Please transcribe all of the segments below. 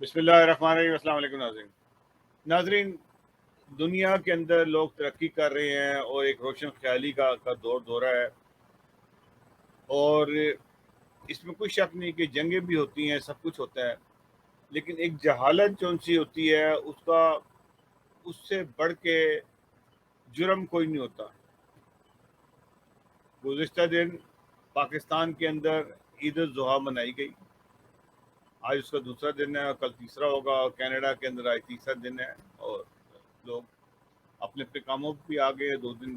بسم اللہ الرحمن الرحیم۔ السلام علیکم ناظرین، دنیا کے اندر لوگ ترقی کر رہے ہیں اور ایک روشن خیالی کا دور دورہ ہے، اور اس میں کوئی شک نہیں کہ جنگیں بھی ہوتی ہیں، سب کچھ ہوتا ہے، لیکن ایک جہالت جو ان سی ہوتی ہے اس سے بڑھ کے جرم کوئی نہیں ہوتا۔ گزشتہ دن پاکستان کے اندر عید الاضحیٰ منائی گئی، آج اس کا دوسرا دن ہے اور کل تیسرا ہوگا، اور کینیڈا کے اندر آج تیسرا دن ہے، اور لوگ اپنے اپنے کاموں پہ بھی آ گئے۔ 2 دن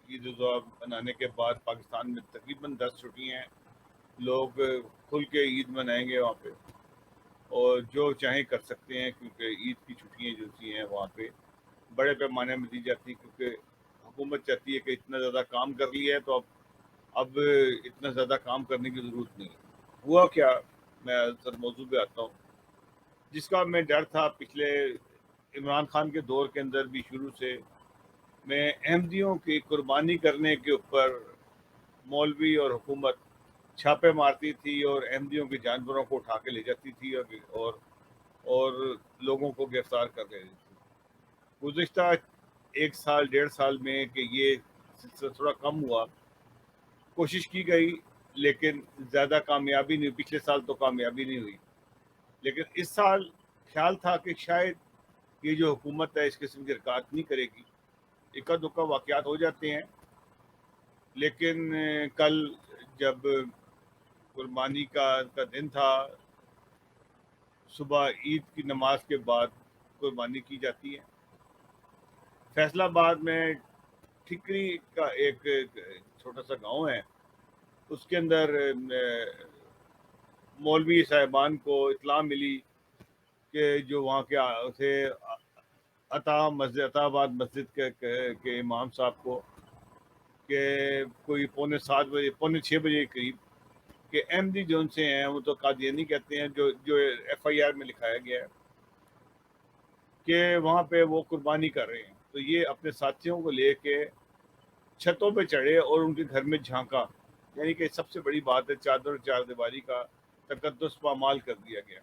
عید الاضحیٰ منانے کے بعد پاکستان میں تقریباً 10 چھٹیاں ہیں، لوگ کھل کے عید منائیں گے وہاں پہ، اور جو چاہیں کر سکتے ہیں، کیونکہ عید کی چھٹیاں جو سی ہیں وہاں پہ بڑے پیمانے میں دی جاتی ہیں، کیونکہ حکومت چاہتی ہے کہ اتنا زیادہ کام کر لیا ہے تو اب اتنا زیادہ کام کرنے کی ضرورت نہیں ہے۔ ہوا کیا، میں سر موضوع پہ آتا ہوں، جس کا میں ڈر تھا پچھلے عمران خان کے دور کے اندر بھی شروع سے، میں احمدیوں کی قربانی کرنے کے اوپر مولوی اور حکومت چھاپے مارتی تھی اور احمدیوں کے جانوروں کو اٹھا کے لے جاتی تھی، اور لوگوں کو گرفتار کر رہی تھی۔ گزشتہ 1 سال 1.5 سال میں کہ یہ سلسلہ تھوڑا کم ہوا، کوشش کی گئی لیکن زیادہ کامیابی نہیں، پچھلے سال تو کامیابی نہیں ہوئی، لیکن اس سال خیال تھا کہ شاید یہ جو حکومت ہے اس قسم کی حرکات نہیں کرے گی، اکا دکا واقعات ہو جاتے ہیں، لیکن کل جب قربانی کا دن تھا، صبح عید کی نماز کے بعد قربانی کی جاتی ہے۔ فیصل آباد میں ٹھکری کا ایک چھوٹا سا گاؤں ہے، اس کے اندر مولوی صاحبان کو اطلاع ملی کہ جو وہاں کے تھے عطا آباد مسجد کے امام صاحب کو، کہ کوئی 5:45 5:06 کے قریب، کہ احمدی جو ان سے ہیں وہ تو قادیانی کہتے ہیں، جو FIR میں لکھایا گیا ہے کہ وہاں پہ وہ قربانی کر رہے ہیں، تو یہ اپنے ساتھیوں کو لے کے چھتوں پہ چڑھے اور ان کے گھر میں جھانکا، یعنی کہ سب سے بڑی بات ہے چادر اور چار دیواری کا تقدس پامال کر دیا گیا۔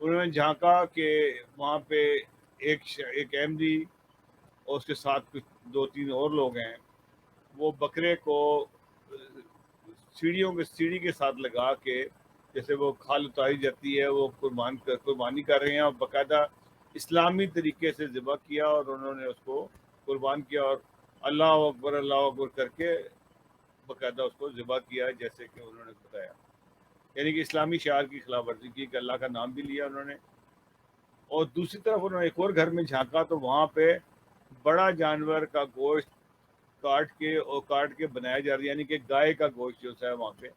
انہوں نے جھانکا کہ وہاں پہ ایک احمدی اور اس کے ساتھ کچھ 2-3 اور لوگ ہیں، وہ بکرے کو سیڑھی کے ساتھ لگا کے، جیسے وہ کھال اتاری جاتی ہے، وہ قربانی کر رہے ہیں، اور باقاعدہ اسلامی طریقے سے ذبح کیا، اور انہوں نے اس کو قربان کیا، اور اللہ اکبر کر کے باقاعدہ اس کو ذبح کیا جیسے کہ انہوں نے بتایا، یعنی کہ اسلامی شعار کی خلاف ورزی کی، کہ اللہ کا نام بھی لیا انہوں نے۔ اور دوسری طرف انہوں نے ایک اور گھر میں جھانکا تو وہاں پہ بڑا جانور کا گوشت کاٹ کے بنایا جا رہا، یعنی کہ گائے کا گوشت جو ہے وہاں پہ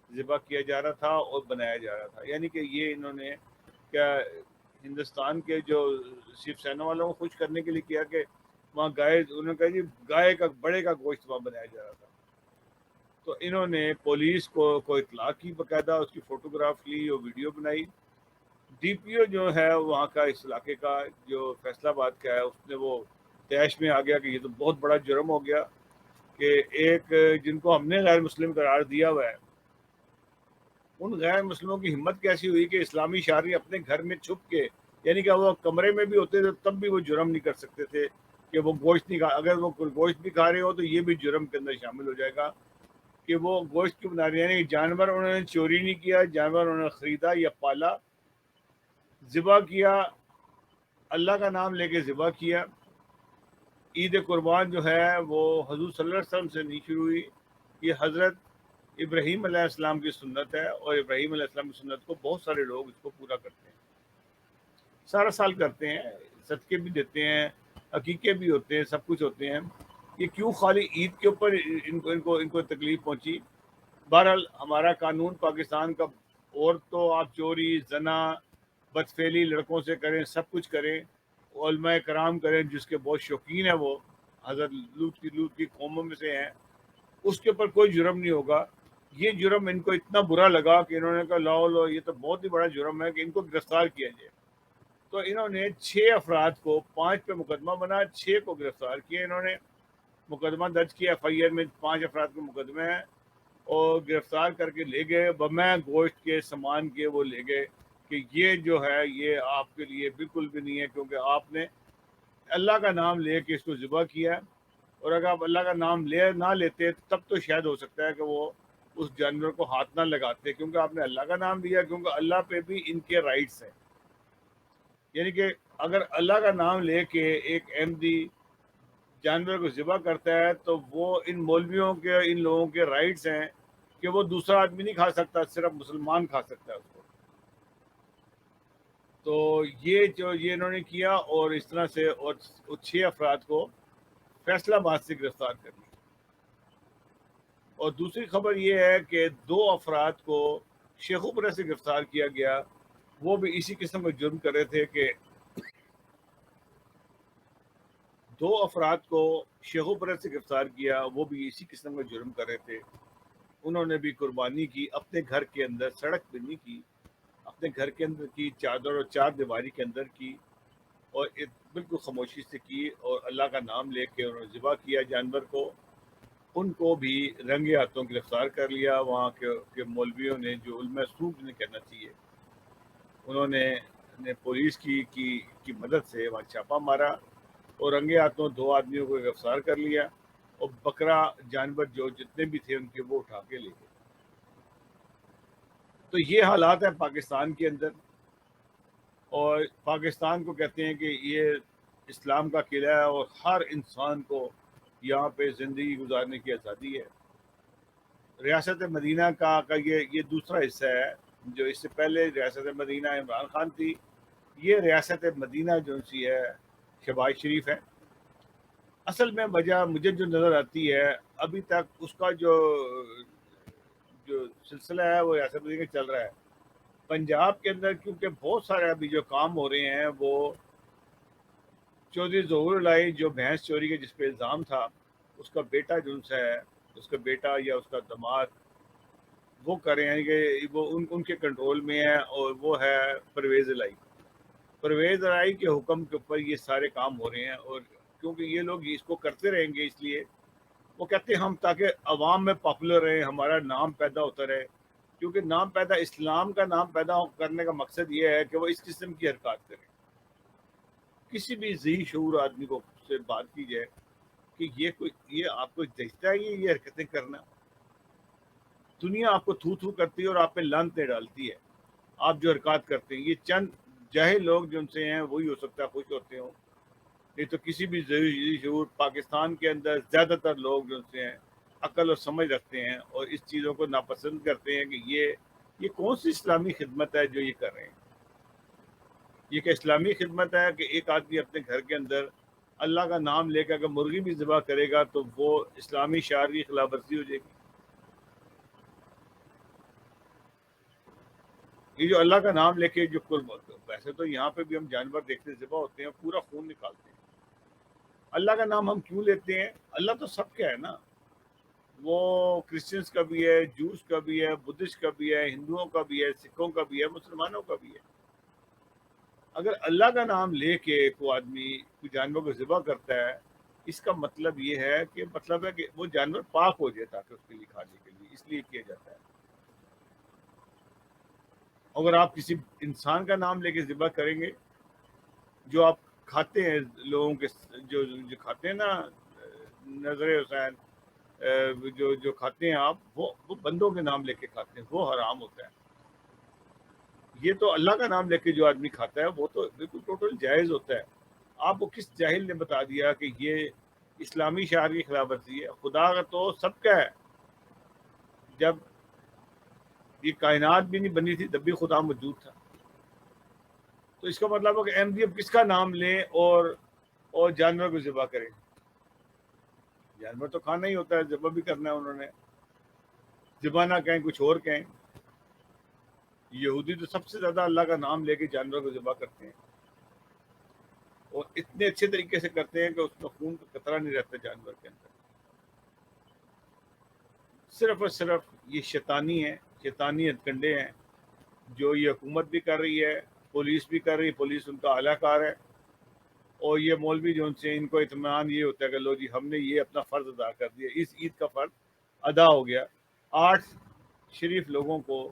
ذبح کیا جا رہا تھا اور بنایا جا رہا تھا، یعنی کہ یہ انہوں نے کیا ہندوستان کے جو شیو سینا والوں کو خوش کرنے کے لیے کیا کہ وہاں گائے، انہوں نے کہا جی گائے کا بڑے کا گوشت وہاں بنایا جا رہا تھا۔ تو انہوں نے پولیس کو اطلاع کی، باقاعدہ اس کی فوٹوگراف لی اور ویڈیو بنائی۔ DPO جو ہے وہاں کا، اس علاقے کا جو فیصل آباد کا ہے، اس نے وہ تیش میں آ گیا کہ یہ تو بہت بڑا جرم ہو گیا کہ ایک جن کو ہم نے غیر مسلم قرار دیا ہوا ہے، ان غیر مسلموں کی ہمت کیسی ہوئی کہ اسلامی شہری اپنے گھر میں چھپ کے، یعنی کہ وہ کمرے میں بھی ہوتے تھے تب بھی وہ جرم نہیں کر سکتے تھے کہ وہ گوشت نہیں کھا، اگر وہ گوشت بھی کھا رہے ہو تو یہ بھی جرم کے اندر شامل ہو جائے گا کہ وہ گوشت کی بنا رہے ہیں، یعنی کہ جانور انہوں نے چوری نہیں کیا، جانور انہوں نے خریدا یا پالا، ذبح کیا، اللہ کا نام لے کے ذبح کیا۔ عید قربان جو ہے وہ حضور صلی اللہ علیہ وسلم سے نہیں شروع ہوئی، یہ حضرت ابراہیم علیہ السلام کی سنت ہے، اور ابراہیم علیہ السلام کی سنت کو بہت سارے لوگ اس کو پورا کرتے ہیں، سارا سال کرتے ہیں، صدقے بھی دیتے ہیں، عقیقے بھی ہوتے ہیں، سب کچھ ہوتے ہیں۔ یہ کیوں خالی عید کے اوپر ان کو تکلیف پہنچی؟ بہرحال ہمارا قانون پاکستان کا، اور تو آپ چوری، زنا، بدفعلی لڑکوں سے کریں، سب کچھ کریں، علماء کرام کریں، جس کے بہت شوقین ہیں، وہ حضرت لوط کی قوموں میں سے ہیں، اس کے اوپر کوئی جرم نہیں ہوگا۔ یہ جرم ان کو اتنا برا لگا کہ انہوں نے کہا لو یہ تو بہت ہی بڑا جرم ہے کہ ان کو گرفتار کیا جائے۔ تو انہوں نے 6 افراد کو، 5 پہ مقدمہ بنا، 6 کو گرفتار کیا، انہوں نے مقدمہ درج کیا، FIR میں 5 افراد کے مقدمے ہیں، اور گرفتار کر کے لے گئے، بمہ گوشت کے سامان کے وہ لے گئے، کہ یہ جو ہے یہ آپ کے لیے بالکل بھی نہیں ہے، کیونکہ آپ نے اللہ کا نام لے کے اس کو ذبح کیا ہے، اور اگر آپ اللہ کا نام نہ لیتے تب تو شاید ہو سکتا ہے کہ وہ اس جانور کو ہاتھ نہ لگاتے، کیونکہ آپ نے اللہ کا نام لیا، کیونکہ اللہ پہ بھی ان کے رائٹس ہیں. یعنی کہ اگر اللہ کا نام لے کے ایک احمدی جانور کو ذبح کرتا ہے تو وہ ان مولویوں کے، ان لوگوں کے رائٹس ہیں کہ وہ دوسرا آدمی نہیں کھا سکتا، صرف مسلمان کھا سکتا ہے اس کو. تو یہ انہوں نے کیا، اور اس طرح سے اور 6 افراد کو فیصلہ آباد سے گرفتار کر لیا. اور دوسری خبر یہ ہے کہ 2 افراد کو شیخوپورہ سے گرفتار کیا گیا، وہ بھی اسی قسم کا جرم کر رہے تھے کہ 2 افراد کو شیخوپورہ سے گرفتار کیا، وہ بھی اسی قسم کا جرم کر رہے تھے. انہوں نے بھی قربانی کی، اپنے گھر کے اندر، سڑک پہ نہیں کی، اپنے گھر کے اندر کی، چادر اور 4 دیواری کے اندر کی، اور بالکل خاموشی سے کی، اور اللہ کا نام لے کے انہوں نے ذبح کیا جانور کو. ان کو بھی رنگے ہاتھوں گرفتار کر لیا. وہاں کے مولویوں نے، جو علماء سوق جنہیں کہنا چاہیے، انہوں نے پولیس کی مدد سے وہاں چھاپا مارا، اور رنگے ہاتھوں 2 آدمیوں کو گرفتار کر لیا، اور بکرا جانور جو جتنے بھی تھے ان کے وہ اٹھا کے لے گئے. تو یہ حالات ہیں پاکستان کے اندر. اور پاکستان کو کہتے ہیں کہ یہ اسلام کا قلعہ ہے، اور ہر انسان کو یہاں پہ زندگی گزارنے کی آزادی ہے. ریاست مدینہ کا یہ دوسرا حصہ ہے. جو اس سے پہلے ریاست مدینہ عمران خان تھی، یہ ریاست مدینہ جو سی ہے شہباز شریف ہے. اصل میں وجہ مجھے جو نظر آتی ہے، ابھی تک اس کا جو سلسلہ ہے وہ ریاست مدینہ کا چل رہا ہے. پنجاب کے اندر کیونکہ بہت سارے ابھی جو کام ہو رہے ہیں، وہ چودھری ظہور الہی جو بھینس چوری کے جس پہ الزام تھا، اس کا بیٹا جو ہے، اس کا بیٹا یا اس کا داماد وہ کر رہے ہیں کہ وہ ان کے کنٹرول میں ہے، اور وہ ہے پرویز الہی. پرویز الہی کے حکم کے اوپر یہ سارے کام ہو رہے ہیں. اور کیونکہ یہ لوگ اس کو کرتے رہیں گے، اس لیے وہ کہتے ہیں ہم تاکہ عوام میں پاپولر رہیں، ہمارا نام پیدا ہوتا رہے. کیونکہ نام پیدا، اسلام کا نام پیدا کرنے کا مقصد یہ ہے کہ وہ اس قسم کی حرکات کریں. کسی بھی ذی شعور آدمی کو سے بات کی جائے کہ یہ آپ کو دیکھتا ہے یہ حرکتیں کرنا، دنیا آپ کو تھو تھو کرتی ہے اور آپ پہ لعنتیں ڈالتی ہے. آپ جو حرکات کرتے ہیں، یہ چند جاہل لوگ جن سے ہیں وہی ہو سکتا ہے خوش ہوتے ہوں، نہیں تو کسی بھی ذی شعور پاکستان کے اندر زیادہ تر لوگ جو سے ہیں عقل اور سمجھ رکھتے ہیں، اور اس چیزوں کو ناپسند کرتے ہیں کہ یہ کون سی اسلامی خدمت ہے جو یہ کر رہے ہیں. یہ کہ اسلامی خدمت ہے کہ ایک آدمی اپنے گھر کے اندر اللہ کا نام لے کر اگر مرغی بھی ذبح کرے گا تو وہ اسلامی شعار کی خلاف ورزی ہو جائے گی. یہ جو اللہ کا نام لے کے جو ویسے تو یہاں پہ بھی ہم جانور دیکھتے ذبح ہوتے ہیں، پورا خون نکالتے ہیں. اللہ کا نام ہم کیوں لیتے ہیں؟ اللہ تو سب کا ہے نا. وہ کرسچنس کا بھی ہے، جوس کا بھی ہے، بدھسٹ کا بھی ہے، ہندوؤں کا بھی ہے، سکھوں کا بھی ہے، مسلمانوں کا بھی ہے. اگر اللہ کا نام لے کے کوئی آدمی کوئی جانور کو ذبح کرتا ہے، اس کا مطلب یہ ہے کہ وہ جانور پاک ہو جائے تاکہ اس کے لیے کھانے کے لیے، اس لیے کیا جاتا ہے. اگر آپ کسی انسان کا نام لے کے ذبح کریں گے، جو آپ کھاتے ہیں لوگوں کے جو کھاتے ہیں نا، نظر حسین، جو کھاتے ہیں آپ، وہ بندوں کے نام لے کے کھاتے ہیں، وہ حرام ہوتا ہے. یہ تو اللہ کا نام لے کے جو آدمی کھاتا ہے وہ تو بالکل ٹوٹل جائز ہوتا ہے. آپ کو کس جاہل نے بتا دیا کہ یہ اسلامی شعار کی خلاف ورزی ہے؟ خدا کا تو سب کا ہے. جب یہ کائنات بھی نہیں بنی تھی تب بھی خدا موجود تھا. تو اس کا مطلب ہے کہ احمدی اب کس کا نام لیں اور جانور کو ذبح کریں؟ جانور تو کھانا ہی ہوتا ہے، ذبح بھی کرنا ہے. انہوں نے ذبح نہ کہیں، کچھ اور کہیں. یہودی تو سب سے زیادہ اللہ کا نام لے کے جانور کو ذبح کرتے ہیں، اور اتنے اچھے طریقے سے کرتے ہیں کہ اس میں خون کا قطرہ نہیں رہتا جانور کے اندر. صرف اور صرف یہ شیطانی ہے، شیطانی ہتھ کنڈے ہیں جو یہ حکومت بھی کر رہی ہے، پولیس بھی کر رہی ہے، پولیس ان کا اعلیٰ کار ہے. اور یہ مولوی جو ان سے ان کو اطمینان یہ ہوتا ہے کہ لو جی ہم نے یہ اپنا فرض ادا کر دیا، اس عید کا فرض ادا ہو گیا. 8 شریف لوگوں کو